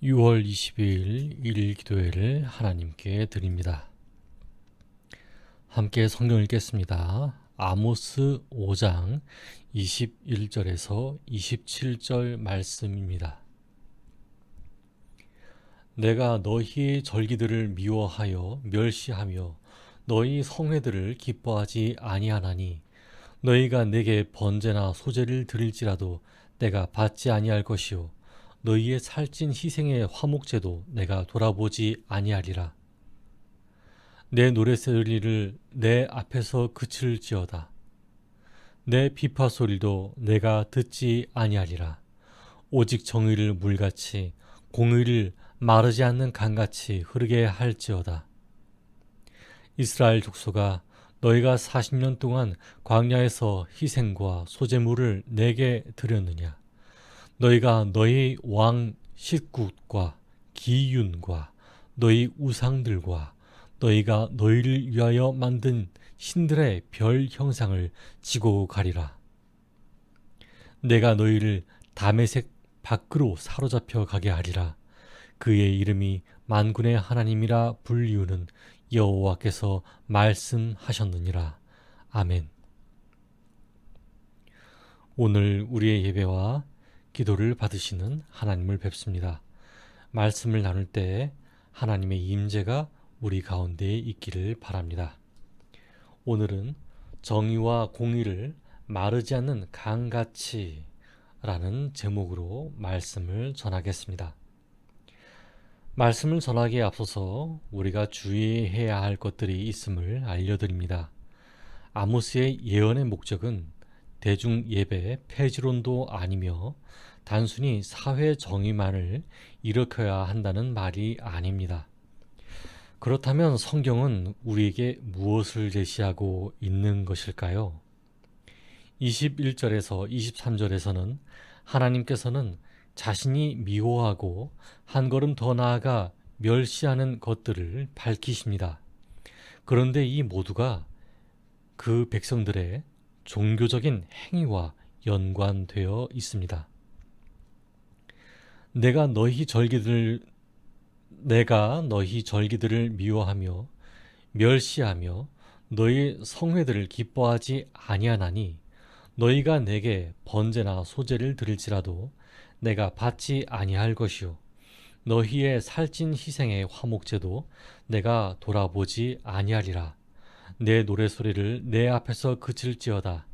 6월 22일 일일 기도회를 하나님께 드립니다. 함께 성경 읽겠습니다. 아모스 5장 21절에서 27절 말씀입니다. 내가 너희의 절기들을 미워하여 멸시하며 너희 성회들을 기뻐하지 아니하나니 너희가 내게 번제나 소제를 드릴지라도 내가 받지 아니할 것이요 너희의 살찐 희생의 화목제도 내가 돌아보지 아니하리라. 내 노랫소리를 내 앞에서 그칠지어다. 내 비파 소리도 내가 듣지 아니하리라. 오직 정의를 물같이 공의를 마르지 않는 강같이 흐르게 할지어다. 이스라엘 족속아, 너희가 40년 동안 광야에서 희생과 소제물을 내게 드렸느냐? 너희가 너희 왕 식굿과 기윤과 너희 우상들과 너희가 너희를 위하여 만든 신들의 별 형상을 지고 가리라. 내가 너희를 다메섹 밖으로 사로잡혀 가게 하리라. 그의 이름이 만군의 하나님이라 불리우는 여호와께서 말씀하셨느니라. 아멘. 오늘 우리의 예배와 기도를 받으시는 하나님을 뵙습니다. 말씀을 나눌 때 하나님의 임재가 우리 가운데에 있기를 바랍니다. 오늘은 정의와 공의를 마르지 않는 강같이 라는 제목으로 말씀을 전하겠습니다. 말씀을 전하기에 앞서서 우리가 주의해야 할 것들이 있음을 알려드립니다. 아모스의 예언의 목적은 대중 예배 폐지론도 아니며 단순히 사회 정의만을 일으켜야 한다는 말이 아닙니다. 그렇다면 성경은 우리에게 무엇을 제시하고 있는 것일까요? 21절에서 23절에서는 하나님께서는 자신이 미워하고 한 걸음 더 나아가 멸시하는 것들을 밝히십니다. 그런데 이 모두가 그 백성들의 종교적인 행위와 연관되어 있습니다. 내가 너희 절기들을 미워하며 멸시하며 너희 성회들을 기뻐하지 아니하나니 너희가 내게 번제나 소제를 드릴지라도 내가 받지 아니할 것이요 너희의 살찐 희생의 화목제도 내가 돌아보지 아니하리라. 내 노랫소리를 내 앞에서 그칠지어다.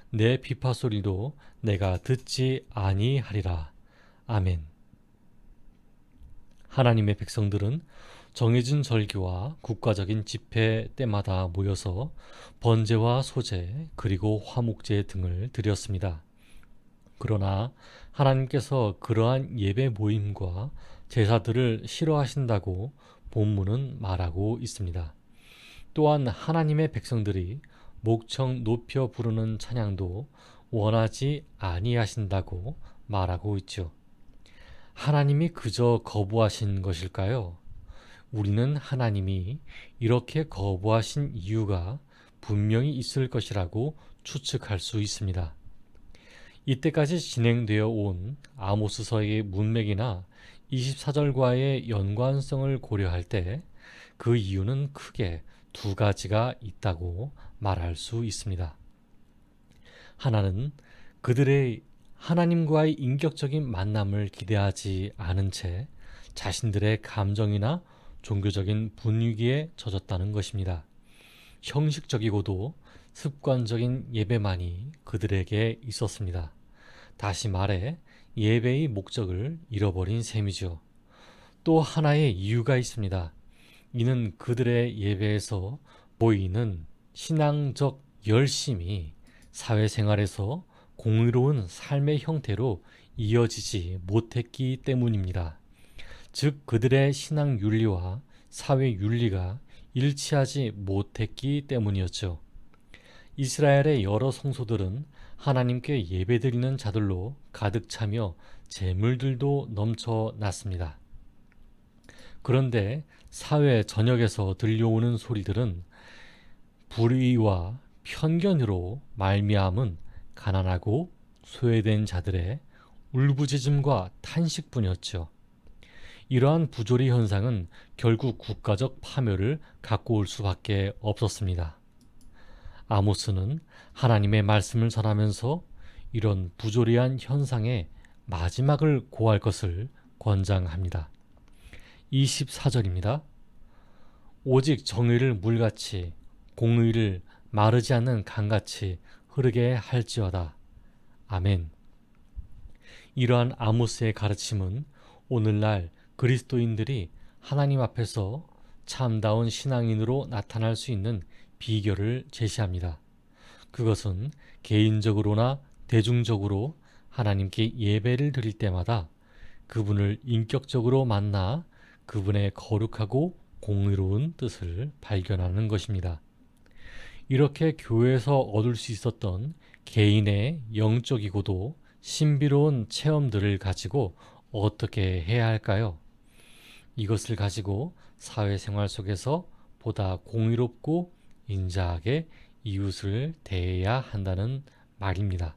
내 비파 소리도 내가 듣지 아니하리라. 아멘. 하나님의 백성들은 정해진 절기와 국가적인 집회 때마다 모여서 번제와 소제 그리고 화목제 등을 드렸습니다. 그러나 하나님께서 그러한 예배 모임과 제사들을 싫어하신다고 본문은 말하고 있습니다. 또한 하나님의 백성들이 목청 높여 부르는 찬양도 원하지 아니하신다고 말하고 있죠. 하나님이 그저 거부하신 것일까요? 우리는 하나님이 이렇게 거부하신 이유가 분명히 있을 것이라고 추측할 수 있습니다. 이때까지 진행되어 온 아모스서의 문맥이나 24절과의 연관성을 고려할 때 그 이유는 크게 두 가지가 있다고 말할 수 있습니다. 하나는 그들의 하나님과의 인격적인 만남을 기대하지 않은 채 자신들의 감정이나 종교적인 분위기에 젖었다는 것입니다. 형식적이고도 습관적인 예배만이 그들에게 있었습니다. 다시 말해 예배의 목적을 잃어버린 셈이죠. 또 하나의 이유가 있습니다. 이는 그들의 예배에서 보이는 신앙적 열심이 사회생활에서 공의로운 삶의 형태로 이어지지 못했기 때문입니다. 즉 그들의 신앙 윤리와 사회 윤리가 일치하지 못했기 때문이었죠. 이스라엘의 여러 성소들은 하나님께 예배드리는 자들로 가득 차며 재물들도 넘쳐났습니다. 그런데 사회 전역에서 들려오는 소리들은 불의와 편견으로 말미암은 가난하고 소외된 자들의 울부짖음과 탄식뿐이었죠. 이러한 부조리 현상은 결국 국가적 파멸을 갖고 올 수밖에 없었습니다. 아모스는 하나님의 말씀을 전하면서 이런 부조리한 현상의 마지막을 고할 것을 권장합니다. 24절입니다. 오직 정의를 물같이 공의를 마르지 않는 강같이 흐르게 할지어다. 아멘. 이러한 아모스의 가르침은 오늘날 그리스도인들이 하나님 앞에서 참다운 신앙인으로 나타날 수 있는 비결을 제시합니다. 그것은 개인적으로나 대중적으로 하나님께 예배를 드릴 때마다 그분을 인격적으로 만나 그분의 거룩하고 공의로운 뜻을 발견하는 것입니다. 이렇게 교회에서 얻을 수 있었던 개인의 영적이고도 신비로운 체험들을 가지고 어떻게 해야 할까요? 이것을 가지고 사회생활 속에서 보다 공의롭고 인자하게 이웃을 대해야 한다는 말입니다.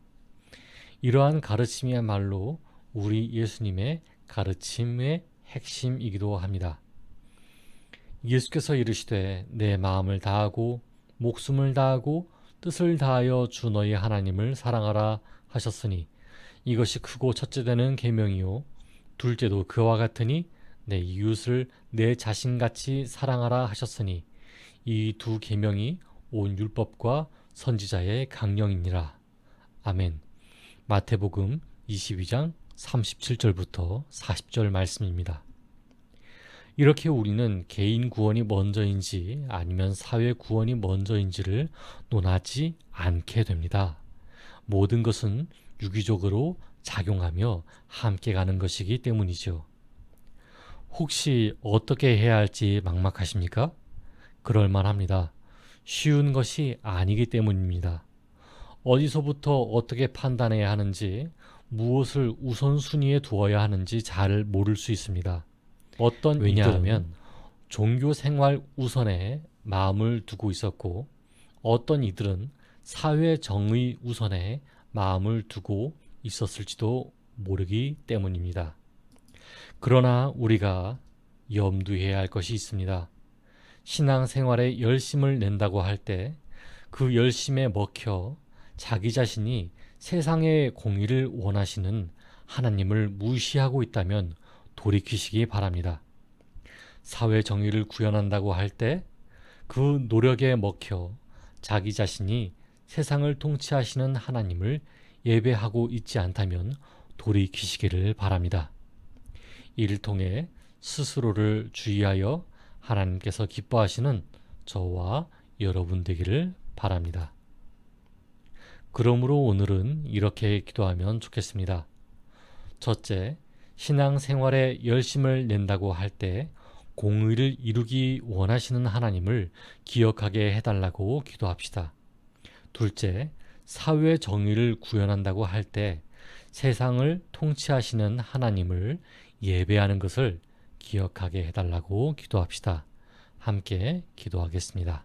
이러한 가르침이야말로 우리 예수님의 가르침의 핵심이기도 합니다. 예수께서 이르시되 내 마음을 다하고 목숨을 다하고 뜻을 다하여 주 너희 하나님을 사랑하라 하셨으니 이것이 크고 첫째 되는 계명이요 둘째도 그와 같으니 내 이웃을 내 자신같이 사랑하라 하셨으니 이 두 계명이 온 율법과 선지자의 강령이니라. 아멘. 마태복음 22장 37절부터 40절 말씀입니다. 이렇게 우리는 개인 구원이 먼저인지 아니면 사회 구원이 먼저인지를 논하지 않게 됩니다. 모든 것은 유기적으로 작용하며 함께 가는 것이기 때문이죠. 혹시 어떻게 해야 할지 막막하십니까? 그럴만합니다. 쉬운 것이 아니기 때문입니다. 어디서부터 어떻게 판단해야 하는지, 무엇을 우선순위에 두어야 하는지 잘 모를 수 있습니다. 왜냐하면 종교 생활 우선에 마음을 두고 있었고 어떤 이들은 사회 정의 우선에 마음을 두고 있었을지도 모르기 때문입니다. 그러나 우리가 염두해야 할 것이 있습니다. 신앙생활에 열심을 낸다고 할 때 그 열심에 먹혀 자기 자신이 세상의 공의를 원하시는 하나님을 무시하고 있다면 돌이키시기 바랍니다. 사회 정의를 구현한다고 할 때 그 노력에 먹혀 자기 자신이 세상을 통치하시는 하나님을 예배하고 있지 않다면 돌이키시기를 바랍니다. 이를 통해 스스로를 주의하여 하나님께서 기뻐하시는 저와 여러분 되기를 바랍니다. 그러므로 오늘은 이렇게 기도하면 좋겠습니다. 첫째, 신앙생활에 열심을 낸다고 할 때 공의를 이루기 원하시는 하나님을 기억하게 해달라고 기도합시다. 둘째, 사회 정의를 구현한다고 할 때 세상을 통치하시는 하나님을 예배하는 것을 기억하게 해달라고 기도합시다. 함께 기도하겠습니다.